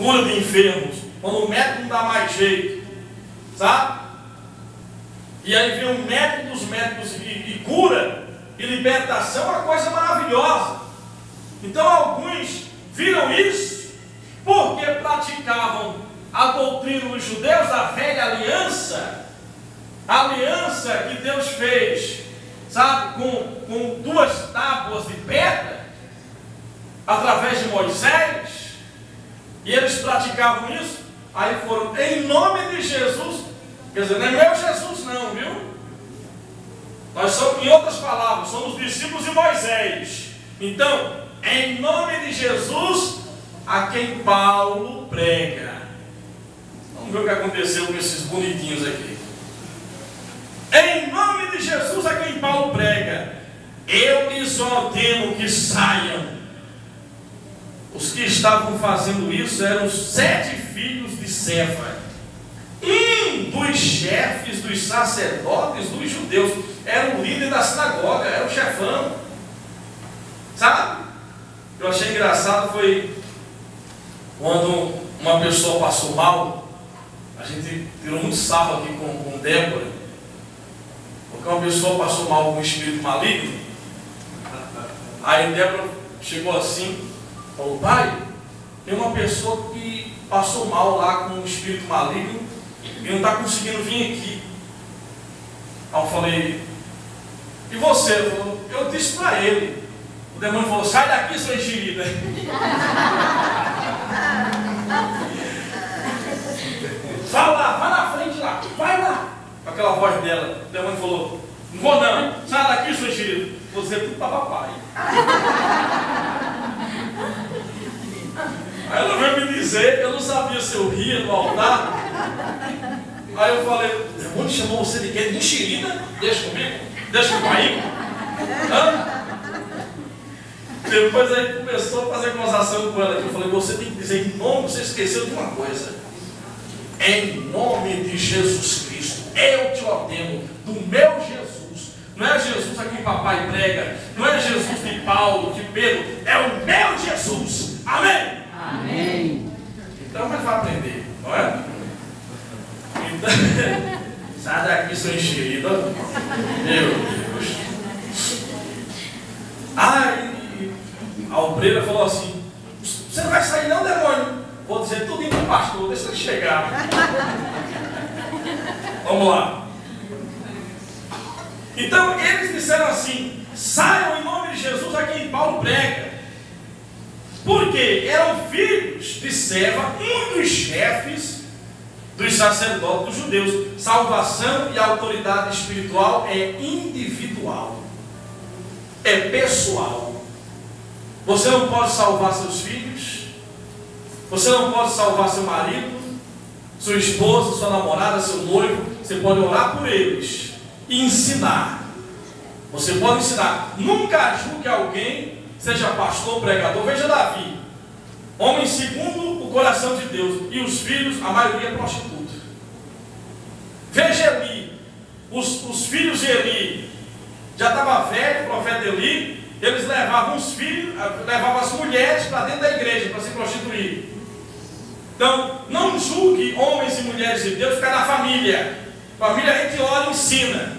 cura de enfermos, quando o médico não dá mais jeito, sabe? E aí vem o médico dos médicos e cura e libertação, é uma coisa maravilhosa. Então alguns viram isso porque praticavam a doutrina dos judeus da velha aliança, a aliança que Deus fez, sabe, com duas tábuas de pedra, através de Moisés, e eles praticavam isso. Aí foram, em nome de Jesus, quer dizer, não é meu Jesus não, viu? Nós somos, em outras palavras, somos discípulos de Moisés. Então, em nome de Jesus, a quem Paulo prega. Vamos ver o que aconteceu com esses bonitinhos aqui. Em nome de Jesus, a quem Paulo prega, eu lhes ordeno que saiam. Os que estavam fazendo isso eram os 7 filhos de Cefa, um dos chefes dos sacerdotes dos judeus. Era o líder da sinagoga, era o chefão, sabe? Eu achei engraçado foi quando uma pessoa passou mal. A gente tirou muito sarro aqui com Débora, porque uma pessoa passou mal com um espírito maligno. Aí Débora chegou assim, falou: pai, tem uma pessoa que passou mal lá com um espírito maligno e não está conseguindo vir aqui. Aí eu falei: e você? Eu disse para ele. O demônio falou: sai daqui, sua enxerida. Vai lá, vai na frente lá, vai lá. Com aquela voz dela, o demônio falou: não vou não, sai daqui, sua enxerida. Você é tudo para papai. Aí ela veio me dizer, eu não sabia se eu ria no altar. Aí eu falei: o demônio chamou você de quê? De enxerida? Deixa comigo, deixa com o pai. Depois aí começou a fazer gozação com ela. Eu falei: você tem que dizer em nome, você esqueceu de uma coisa. Em nome de Jesus Cristo, eu te ordeno, do meu Jesus. Não é Jesus a quem papai prega, não é Jesus de Paulo, de Pedro, é o meu Jesus. Amém? Amém. Então, mas vai aprender, não é? Então, sai daqui, seu enxerido. Meu Deus. Aí a obreira falou assim: você não vai sair não, demônio? Vou dizer tudo para o pastor, deixa ele chegar. Vamos lá. Então eles disseram assim: saiam em nome de Jesus a quem Paulo prega. Porque eram filhos de Cefa, um dos chefes dos sacerdotes dos judeus. Salvação e autoridade espiritual é individual, é pessoal. Você não pode salvar seus filhos, você não pode salvar seu marido, sua esposa, sua namorada, seu noivo. Você pode orar por eles e ensinar. Você pode ensinar. Nunca julgue alguém, seja pastor, pregador. Veja Davi, homem segundo o coração de Deus, e os filhos, a maioria é prostituta. Veja Eli, os filhos de Eli, já estava velho, o profeta Eli. Eles levavam os filhos, levavam as mulheres para dentro da igreja para se prostituir. Então, não julgue homens e mulheres de Deus por causa da família. Família a gente ora e ensina.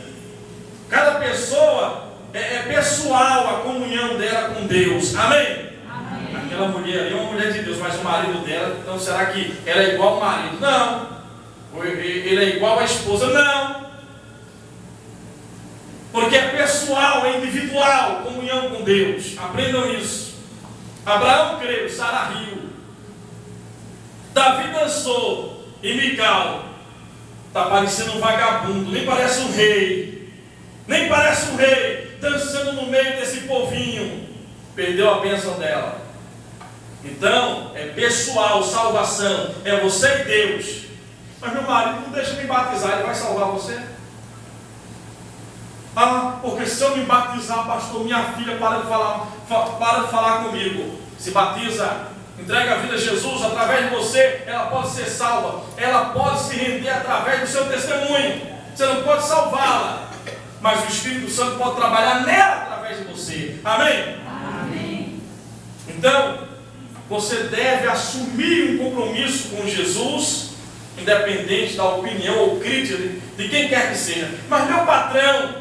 Cada pessoa é pessoal a comunhão dela com Deus. Amém? Amém. Aquela mulher ali é uma mulher de Deus, mas o marido dela, então será que ela é igual ao marido? Não. Ele é igual à esposa? Não. Porque é pessoal, é individual, comunhão com Deus. Aprendam isso. Abraão creu, Sara riu. Davi dançou e Mical está parecendo um vagabundo, nem parece um rei. Nem parece um rei dançando no meio desse povinho. Perdeu a bênção dela. Então, é pessoal, salvação. É você e Deus. Mas meu marido não deixa me batizar, ele vai salvar você? Ah, porque se eu me batizar, pastor, minha filha para de falar comigo. Se batiza, entrega a vida a Jesus, através de você, ela pode ser salva. Ela pode se render através do seu testemunho. Você não pode salvá-la, mas o Espírito Santo pode trabalhar nela através de você. Amém? Amém. Então, você deve assumir um compromisso com Jesus, independente da opinião ou crítica de quem quer que seja. Mas meu patrão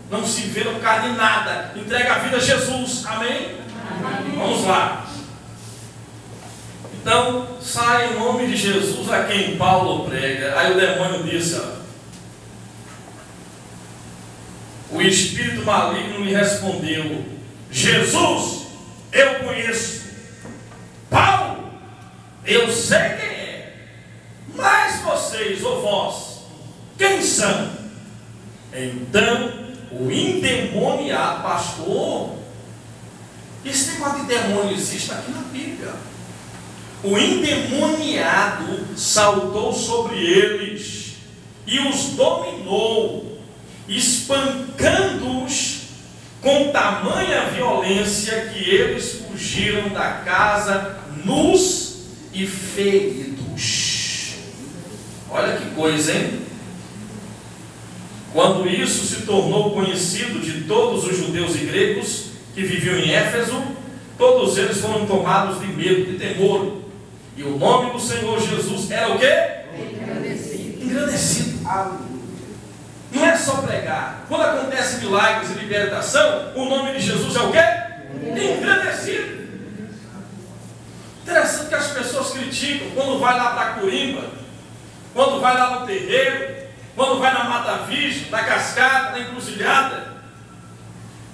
não se vê no lugar de nada, entrega a vida a Jesus, amém? Amém. Vamos lá. Então, sai em nome de Jesus a quem Paulo prega. Aí o demônio disse, o espírito maligno lhe respondeu: Jesus, eu conheço. Paulo, eu sei quem é. Mas vocês, ou vós, quem são? Então, o endemoniado, pastor, esse negócio de demônio existe aqui na Bíblia. O endemoniado saltou sobre eles e os dominou, espancando-os com tamanha violência que eles fugiram da casa nus e feridos. Olha que coisa, hein? Quando isso se tornou conhecido de todos os judeus e gregos que viviam em Éfeso, todos eles foram tomados de medo, de temor. E o nome do Senhor Jesus era o quê? Engrandecido. Engrandecido. Não é só pregar. Quando acontece milagres e libertação, o nome de Jesus é o quê? Engrandecido. Interessante que as pessoas criticam quando vai lá para Corimba, quando vai lá no terreiro, quando vai na Mata Virgem, na Cascata, na Encruzilhada,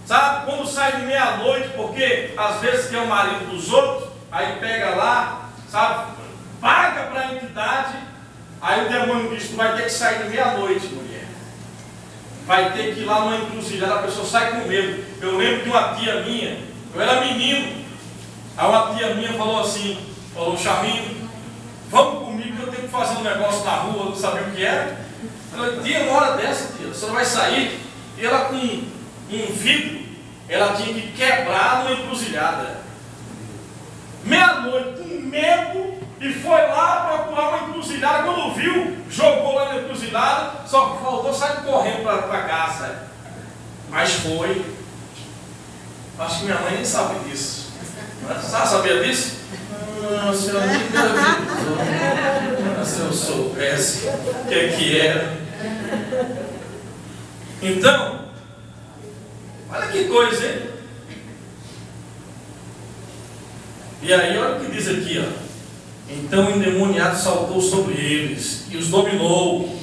sabe? Quando sai de meia-noite, porque às vezes que é o marido dos outros, aí pega lá, sabe? Paga para a entidade, aí o demônio diz: tu vai ter que sair de meia-noite, mulher. Vai ter que ir lá numa encruzilhada, a pessoa sai com medo. Eu lembro de uma tia minha, eu era menino, aí uma tia minha falou assim, falou: Charminho, vamos comigo que eu tenho que fazer um negócio na rua, eu não sabia o que era. Eu falei: tia, uma hora dessa, tia, você não vai sair. E ela com um vidro, ela tinha que quebrar numa encruzilhada. Meia-noite, com medo, e foi lá procurar uma encruzilhada. Quando viu, jogou lá na encruzilhada, só faltou sair correndo para casa. Mas foi. Acho que minha mãe nem sabe disso. Sabia disso? Não, se eu nem avisou. Se eu soubesse o que era. Então, olha que coisa, hein? E aí, olha o que diz aqui, ó. Então o endemoniado saltou sobre eles e os dominou,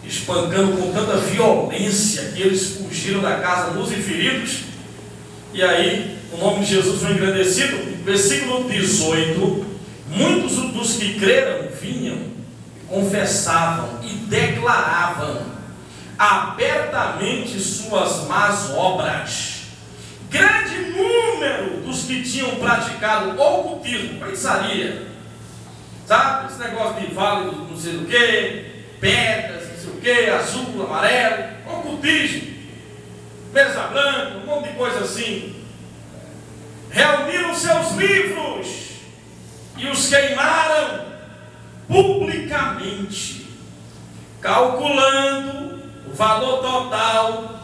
espancando com tanta violência que eles fugiram da casa nus e feridos. E aí, o nome de Jesus foi engrandecido. Versículo 18: muitos dos que creram vinham, confessavam e declaravam abertamente suas más obras. Grande número dos que tinham praticado ocultismo, feitiçaria, sabe? Esse negócio de vale do não sei o que, pedras, não sei o que, azul, amarelo, ocultismo, mesa branca, um monte de coisa assim. Reuniram seus livros e os queimaram publicamente, calculando o valor total.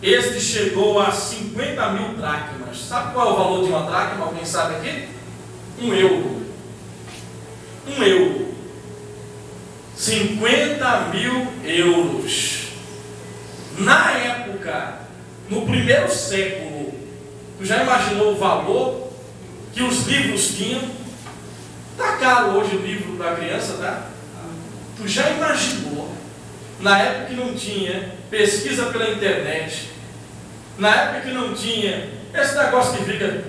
Este chegou a 50.000 dracmas. Sabe qual é o valor de uma dracma? Alguém sabe aqui? 1 euro. 1 euro. 50.000 euros. Na época, no primeiro século, tu já imaginou o valor que os livros tinham? Tá caro hoje o livro da criança, tá? Tu já imaginou? Na época que não tinha pesquisa pela internet, na época que não tinha esse negócio que fica...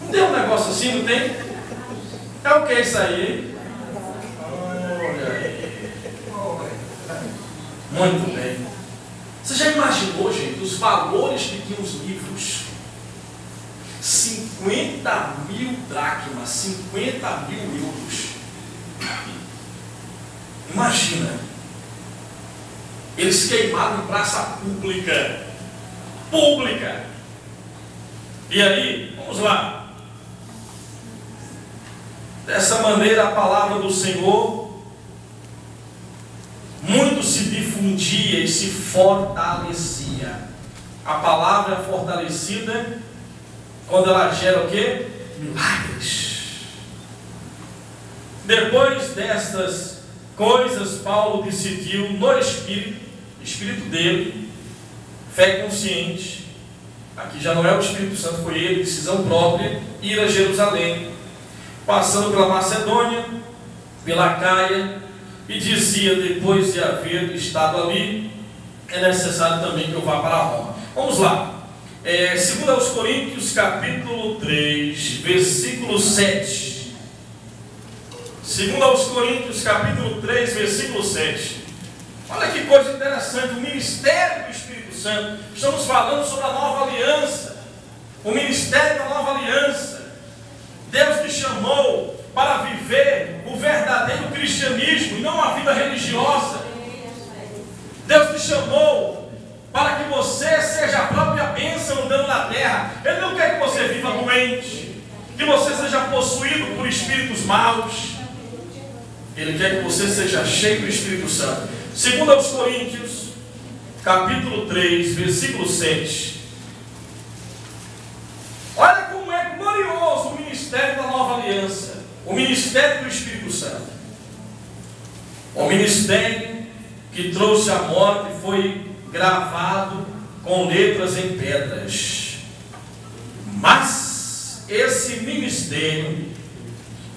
Não tem um negócio assim, não tem? É o que é isso aí, hein? Olha aí. Muito bem. Você já imaginou, gente, os valores que tinham os livros? 50.000 dracmas, 50.000 euros. Imagina, eles queimaram em praça pública. E aí, vamos lá. Dessa maneira a palavra do Senhor muito se difundia e se fortalecia. A palavra é fortalecida quando ela gera o quê? Milagres. Depois destas coisas, Paulo decidiu no espírito dele, fé consciente. Aqui já não é o Espírito Santo, foi ele, decisão própria, ir a Jerusalém, passando pela Macedônia, pela Caia, e dizia, depois de haver estado ali, é necessário também que eu vá para Roma. Vamos lá. 2 Coríntios, capítulo 3, versículo 7. 2 Coríntios, capítulo 3, versículo 7. Olha que coisa interessante, o ministério do Espírito Santo. Estamos falando sobre a nova aliança, o ministério da nova aliança. Deus te chamou para viver o verdadeiro cristianismo e não uma vida religiosa. Deus te chamou para que você seja a própria bênção andando na terra. Ele não quer que você viva doente, que você seja possuído por espíritos maus. Ele quer que você seja cheio do Espírito Santo. 2 Coríntios, capítulo 3, versículo 7. Olha como é glorioso o ministério da nova aliança, o ministério do Espírito Santo. O ministério que trouxe a morte foi gravado com letras em pedras. Mas esse ministério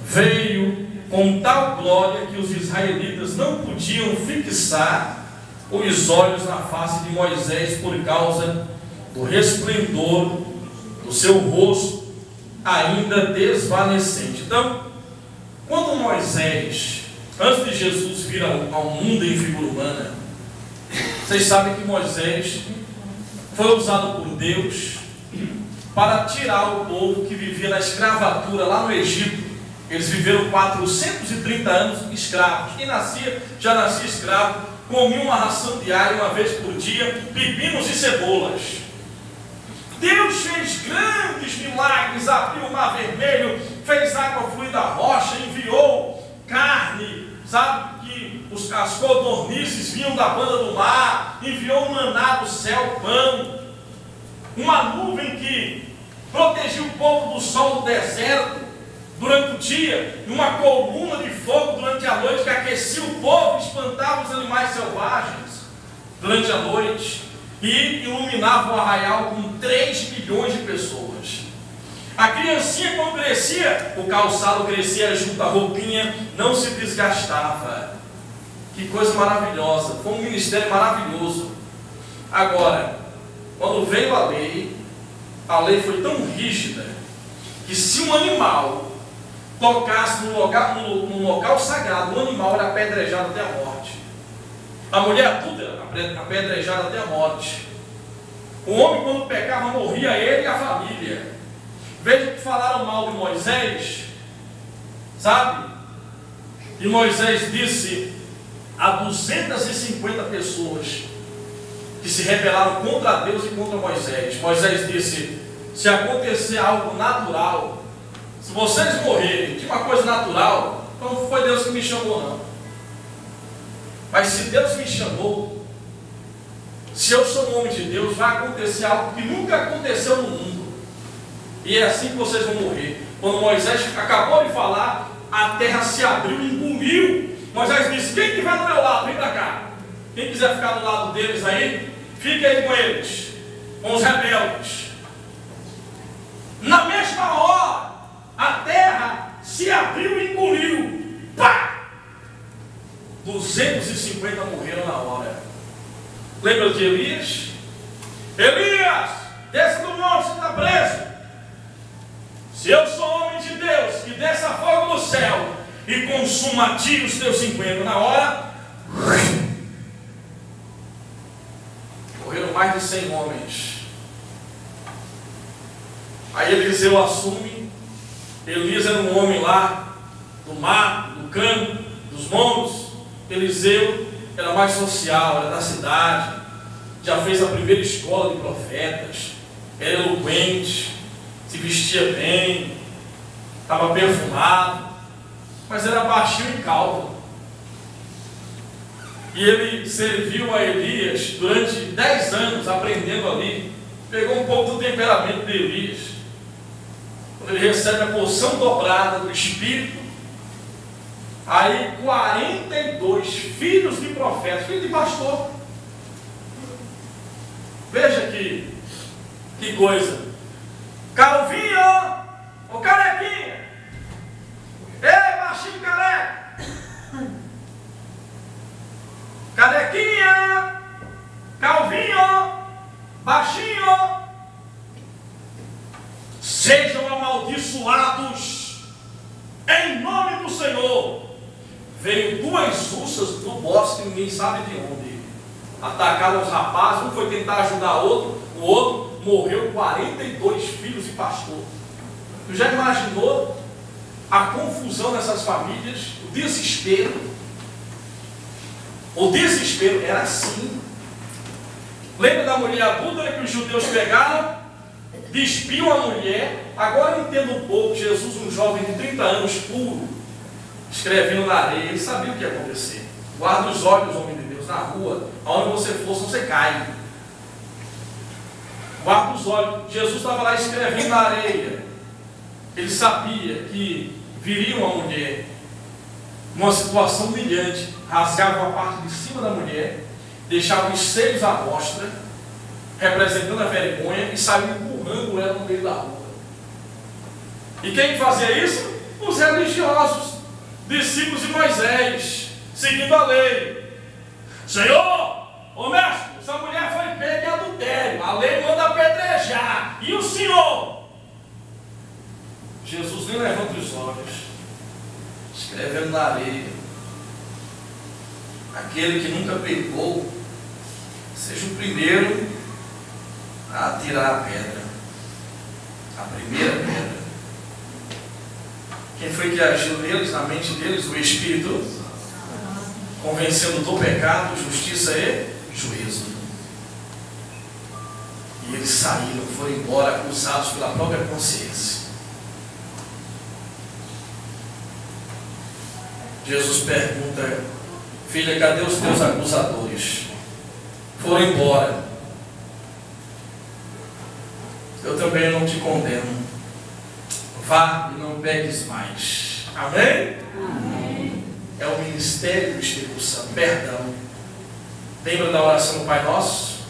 veio com tal glória que os israelitas não podiam fixar os olhos na face de Moisés por causa do resplendor do seu rosto ainda desvanecente. Então, quando Moisés, antes de Jesus vir ao mundo em figura humana, vocês sabem que Moisés foi usado por Deus para tirar o povo que vivia na escravatura lá no Egito. Eles viveram 430 anos escravos. Quem nascia, já nascia escravo, comia uma ração diária, uma vez por dia, pepinos e cebolas. Deus fez grandes milagres, abriu o mar vermelho, fez água fluir da rocha, enviou carne, sabe, que as codornizes vinham da banda do mar, enviou um maná do céu, pão, uma nuvem que protegia o povo do sol do deserto durante o dia, e uma coluna de fogo durante a noite que aquecia o povo e espantava os animais selvagens durante a noite, e iluminava o arraial com 3 milhões de pessoas. A criancinha, quando crescia, o calçado crescia junto à roupinha, não se desgastava. Que coisa maravilhosa, foi um ministério maravilhoso. Agora, quando veio a lei foi tão rígida, que se um animal tocasse num local sagrado, o animal era apedrejado até a morte. A mulher adulta era apedrejada até a morte. O homem, quando pecava, morria ele e a família. Veja que falaram mal de Moisés, sabe? E Moisés disse a 250 pessoas que se rebelaram contra Deus e contra Moisés. Moisés disse: se acontecer algo natural, se vocês morrerem de uma coisa natural, então não foi Deus que me chamou, não. Mas se Deus me chamou, se eu sou um homem de Deus, vai acontecer algo que nunca aconteceu no mundo. E é assim que vocês vão morrer. Quando Moisés acabou de falar, a terra se abriu e engoliu. Moisés disse: quem estiver do meu lado, vem para cá. Quem quiser ficar do lado deles aí, fique aí com eles, com os rebeldes. Na mesma hora, a terra se abriu e engoliu. Pá! 250 morreram na hora. Lembra de Elias? Elias, desce do monte, você está preso. Se eu sou homem de Deus, que desça fogo do céu e consuma a ti os teus 50. Na hora, morreram mais de 100 homens. Aí Eliseu assume. Elias era um homem lá do mato, do campo, dos montes. Eliseu era mais social, era da cidade, já fez a primeira escola de profetas, era eloquente, se vestia bem, estava perfumado, mas era baixinho e calvo. E ele serviu a Elias durante 10 anos, aprendendo ali pegou um pouco do temperamento de Elias. Quando ele recebe a porção dobrada do Espírito, aí 42 filhos de profetas, filhos de pastor. Veja que coisa. Calvinho, ô carequinha, ei baixinho careca, carequinha, Calvinho, baixinho, sejam amaldiçoados em nome do Senhor. Veio duas ursas do bosque, ninguém sabe de onde, atacaram os rapazes, um foi tentar ajudar o outro morreu 42 filhos de pastor. Tu já imaginou a confusão nessas famílias, o desespero? O desespero era assim. Lembra da mulher adúltera que os judeus pegaram, despiam a mulher? Agora eu entendo um pouco. Jesus, um jovem de 30 anos, puro, escrevendo na areia, ele sabia o que ia acontecer. Guarda os olhos, homem de Deus, na rua, aonde você for, senão você cai. Guarda os olhos. Jesus estava lá escrevendo na areia. Ele sabia que viria uma mulher numa situação humilhante, rasgava a parte de cima da mulher, deixava os seios à mostra, representando a vergonha, e saiu empurrando ela no meio da rua. E quem fazia isso? Os religiosos, discípulos de Moisés, seguindo a lei. Senhor, ô mestre, essa mulher foi pega em adultério, a lei manda apedrejar, e o Senhor? Jesus nem levanta os olhos, escrevendo na areia: aquele que nunca pecou, seja o primeiro a atirar a pedra, a primeira pedra. Quem foi que agiu neles, na mente deles? O Espírito, convencendo do pecado, justiça e juízo. E eles saíram, foram embora, acusados pela própria consciência. Jesus pergunta: filha, cadê os teus acusadores? Foram embora. Eu também não te condeno. Vá e não peques mais. Amém? Amém. É o ministério do Espírito Santo. Perdão. Lembra da oração do Pai Nosso?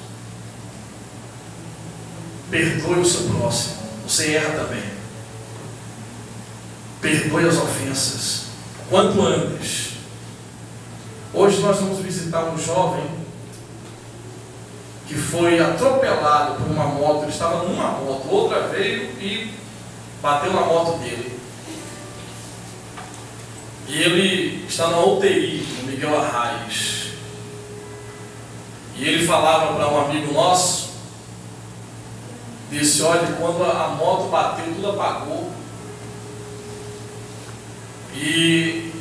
Perdoe o seu próximo. Você erra também. Perdoe as ofensas quanto antes. Hoje nós vamos visitar um jovem que foi atropelado por uma moto. Ele estava numa moto, outra veio e bateu na moto dele. E ele está na UTI, no Miguel Arraes. E ele falava para um amigo nosso, disse: olha, quando a moto bateu, tudo apagou. E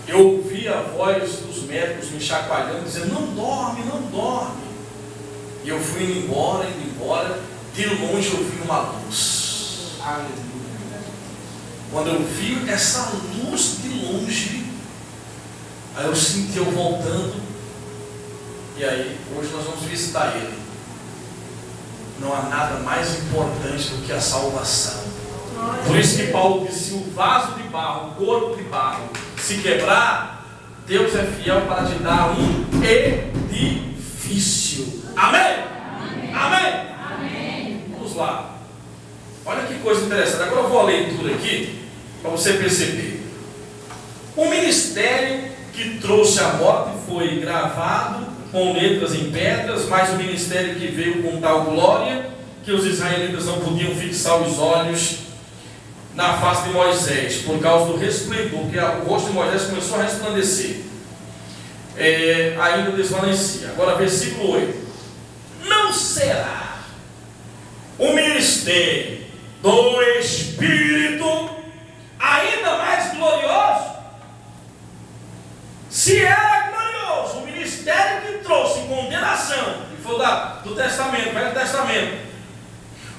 eu ouvi a voz dos médicos me chacoalhando, dizendo: não dorme, não dorme. E eu fui indo embora, de longe eu vi uma luz. Aleluia. Quando eu vi essa luz de longe, aí eu senti eu voltando. E aí, hoje nós vamos visitar ele. Não há nada mais importante do que a salvação. Por isso que Paulo disse: se o vaso de barro, o corpo de barro, se quebrar, Deus é fiel para te dar um edifício. Amém? Amém? Amém? Amém. Vamos lá. Olha que coisa interessante. Agora eu vou à leitura aqui, para você perceber. O ministério que trouxe a morte foi gravado com letras em pedras, mas o ministério que veio com tal glória que os israelitas não podiam fixar os olhos na face de Moisés, por causa do resplendor, porque o rosto de Moisés começou a resplandecer, ainda desvanecia. Agora versículo 8: não será o ministério do Espírito ainda mais glorioso? Se era glorioso o ministério que trouxe condenação, que foi do Testamento, Velho Testamento,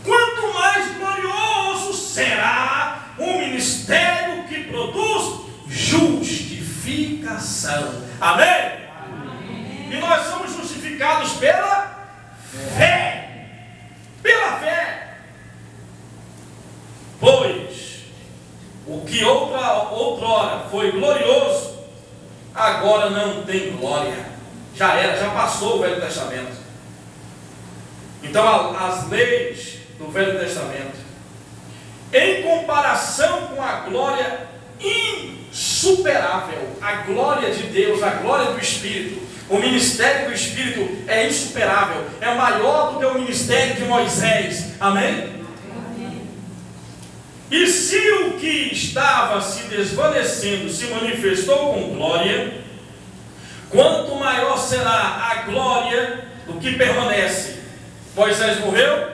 quanto mais glorioso será o ministério que produz justificação. Amém? Amém. E nós somos justificados pela fé. Pela o que outrora foi glorioso, agora não tem glória. Já era, já passou o Velho Testamento. Então as leis do Velho Testamento, em comparação com a glória insuperável, a glória de Deus, a glória do Espírito, o ministério do Espírito é insuperável, é maior do que o ministério de Moisés. Amém? E se o que estava se desvanecendo se manifestou com glória, quanto maior será a glória do que permanece. Moisés morreu,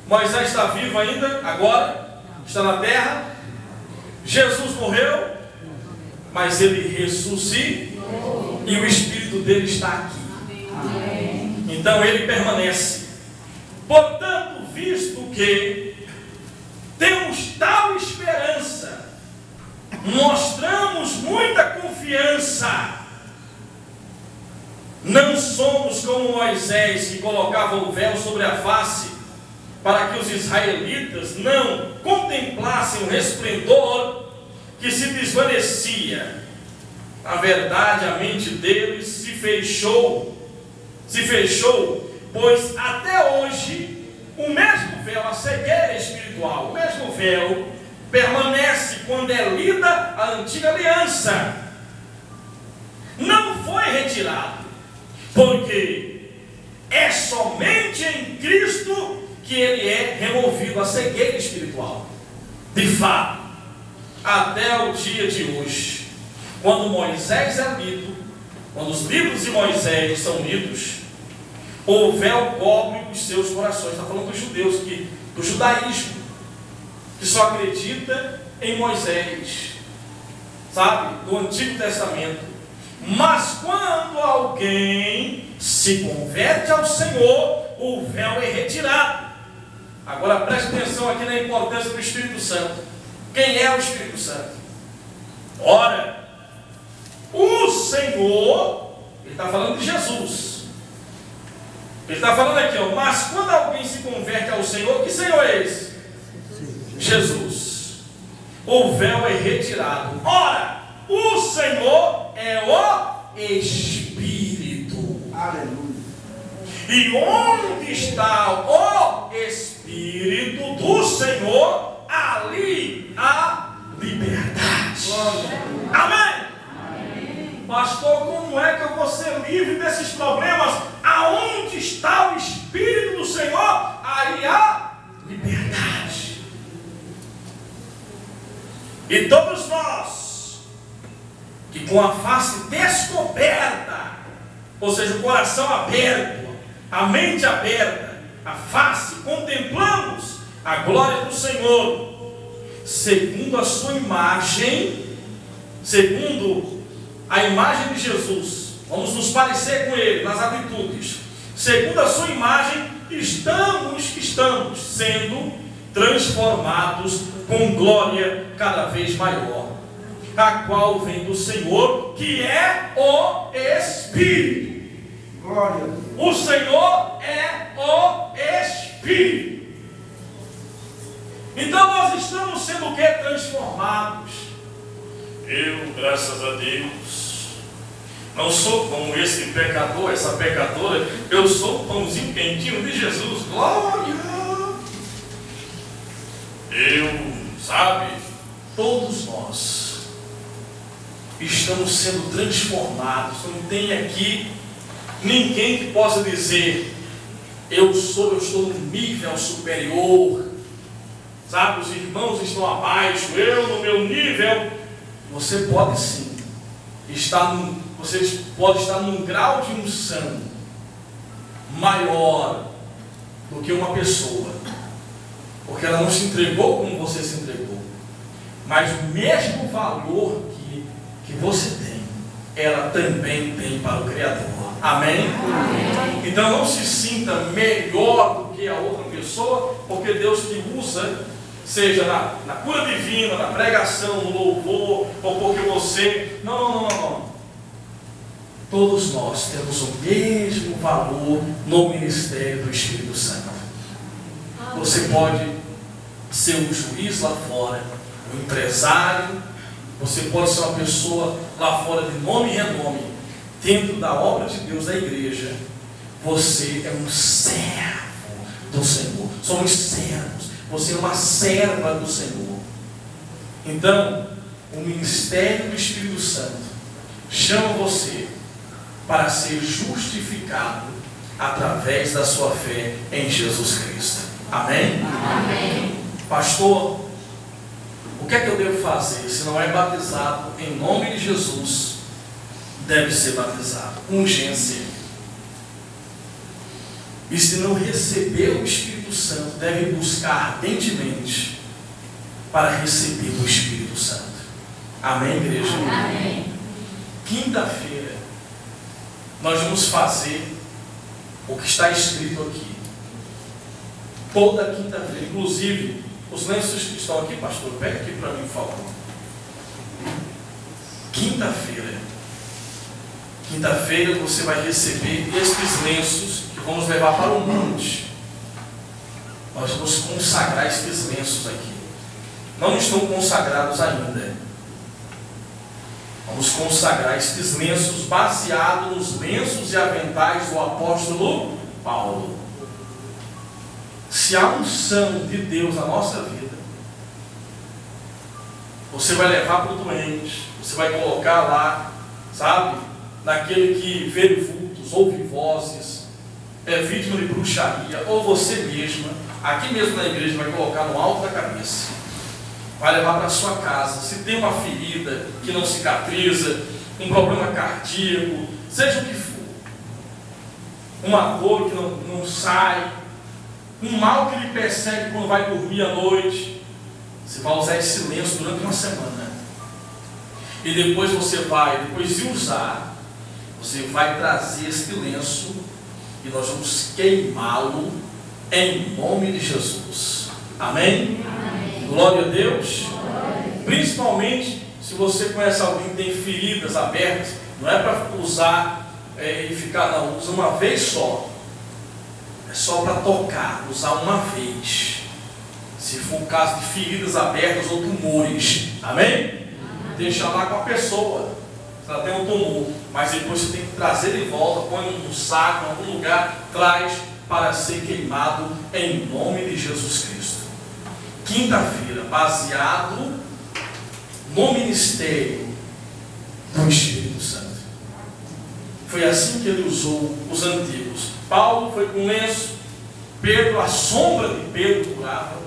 Moisés está vivo ainda, agora, está na terra. Jesus morreu, mas ele ressuscitou e o Espírito dele está aqui. Então ele permanece. Portanto, visto que temos tal esperança, mostramos muita confiança. Não somos como Moisés, que colocava o véu sobre a face, para que os israelitas não contemplassem o resplendor que se desvanecia. Na verdade, a mente deles se fechou, pois até hoje o mesmo véu, a cegueira espiritual, o mesmo véu permanece quando é lida a antiga aliança. Não foi retirado, porque é somente em Cristo que ele é removido, a cegueira espiritual. De fato, até o dia de hoje, quando Moisés é lido, quando os livros de Moisés são lidos, o véu cobre os seus corações. Está falando dos judeus, do judaísmo, que só acredita em Moisés, sabe, do Antigo Testamento. Mas quando alguém se converte ao Senhor, o véu é retirado. Agora preste atenção aqui na importância do Espírito Santo. Quem é o Espírito Santo? Ora, o Senhor, ele está falando de Jesus. Ele está falando aqui, ó, mas quando alguém se converte ao Senhor, que Senhor é esse? Jesus. O véu é retirado. Ora, o Senhor é o Espírito. Aleluia. E onde está o Espírito do Senhor, ali há liberdade. Amém? Amém. Pastor, como é que eu vou ser livre desses problemas? Aonde está o Espírito do Senhor, aí há liberdade. E todos nós, que com a face descoberta, ou seja, o coração aberto, a mente aberta, a face, contemplamos a glória do Senhor, segundo a sua imagem, segundo a imagem de Jesus. Vamos nos parecer com ele nas atitudes. Segundo a sua imagem, estamos sendo transformados com glória cada vez maior, a qual vem do Senhor, que é o Espírito. Glória. O Senhor é o Espírito. Então nós estamos sendo o que? Transformados. Eu, graças a Deus, não sou como esse pecador, essa pecadora. Eu sou o pãozinho quentinho de Jesus. Glória. Sabe, todos nós estamos sendo transformados. Não tem aqui ninguém que possa dizer: eu estou num nível superior, sabe, os irmãos estão abaixo, eu no meu nível. Você pode sim você pode estar num grau de unção maior do que uma pessoa, porque ela não se entregou como você se entregou, mas o mesmo valor que você tem, ela também tem para o Criador. Amém? Amém? Então não se sinta melhor do que a outra pessoa, porque Deus te usa, seja na cura divina, na pregação, no louvor, ou porque você... Não. Todos nós temos o mesmo valor no ministério do Espírito Santo. Você pode ser um juiz lá fora, um empresário, você pode ser uma pessoa lá fora de nome e renome. Dentro da obra de Deus, da igreja, você é um servo do Senhor. Somos servos. Você é uma serva do Senhor. Então, o ministério do Espírito Santo chama você para ser justificado através da sua fé em Jesus Cristo. Amém? Amém. Pastor, o que é que eu devo fazer? Se não é batizado em nome de Jesus, deve ser batizado com urgência. E se não receber o Espírito Santo, deve buscar ardentemente para receber o Espírito Santo. Amém, igreja? Amém. Quinta-feira, nós vamos fazer o que está escrito aqui. Toda quinta-feira, inclusive, os lenços que estão aqui, pastor, pega aqui para mim, por favor. Quinta-feira você vai receber estes lenços que vamos levar para o monte. Nós vamos consagrar estes lenços aqui. Não estão consagrados ainda. Vamos consagrar estes lenços baseados nos lenços e aventais do apóstolo Paulo. Se há unção de Deus na nossa vida, você vai levar para o doente, você vai colocar lá, sabe, naquele que vê vultos, ouve vozes, é vítima de bruxaria, ou você mesma, aqui mesmo na igreja, vai colocar no alto da cabeça, vai levar para a sua casa. Se tem uma ferida que não cicatriza, um problema cardíaco, seja o que for, uma dor que não sai, um mal que lhe persegue quando vai dormir à noite, você vai usar esse lenço durante uma semana. E depois depois de usar, você vai trazer este lenço e nós vamos queimá-lo em nome de Jesus. Amém? Amém. Glória a Deus. Principalmente se você conhece alguém que tem feridas abertas, não é para usar e ficar, não, usa uma vez só. É só para tocar, usar uma vez. Se for o caso de feridas abertas ou tumores. Amém? Deixa lá com a pessoa. Se ela tem um tumor. Mas depois você tem que trazer de volta, põe num saco, em algum lugar, traz para ser queimado em nome de Jesus Cristo. Quinta-feira, baseado no ministério do Espírito Santo. Foi assim que ele usou os antigos. Paulo foi com lenço, Pedro, a sombra de Pedro curava.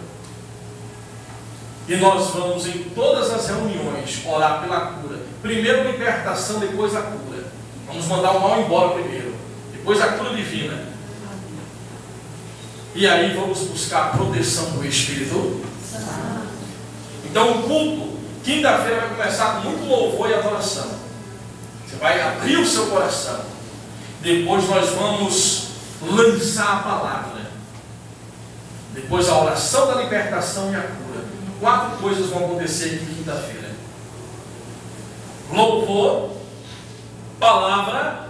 E nós vamos em todas as reuniões orar pela cura. Primeiro a libertação, depois a cura. Vamos mandar o mal embora primeiro, depois a cura divina. E aí vamos buscar a proteção do Espírito. Então o culto, quinta-feira, vai começar com muito louvor e adoração. Você vai abrir o seu coração. Depois nós vamos lançar a palavra. Depois a oração da libertação e a cura. 4 coisas vão acontecer aqui quinta-feira: louvor, palavra,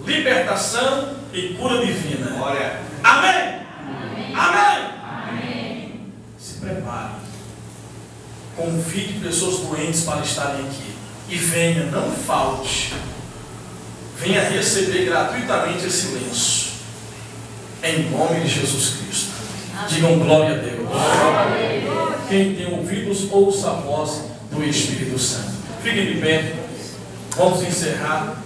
libertação e cura divina. Glória. Amém? Amém. Amém? Amém. Se prepare. Convide pessoas doentes para estarem aqui. E venha, não falte. Venha receber gratuitamente esse lenço. Em nome de Jesus Cristo. Digam glória a Deus. Quem tem ouvidos, ouça a voz do Espírito Santo. Fiquem de pé. Vamos encerrar.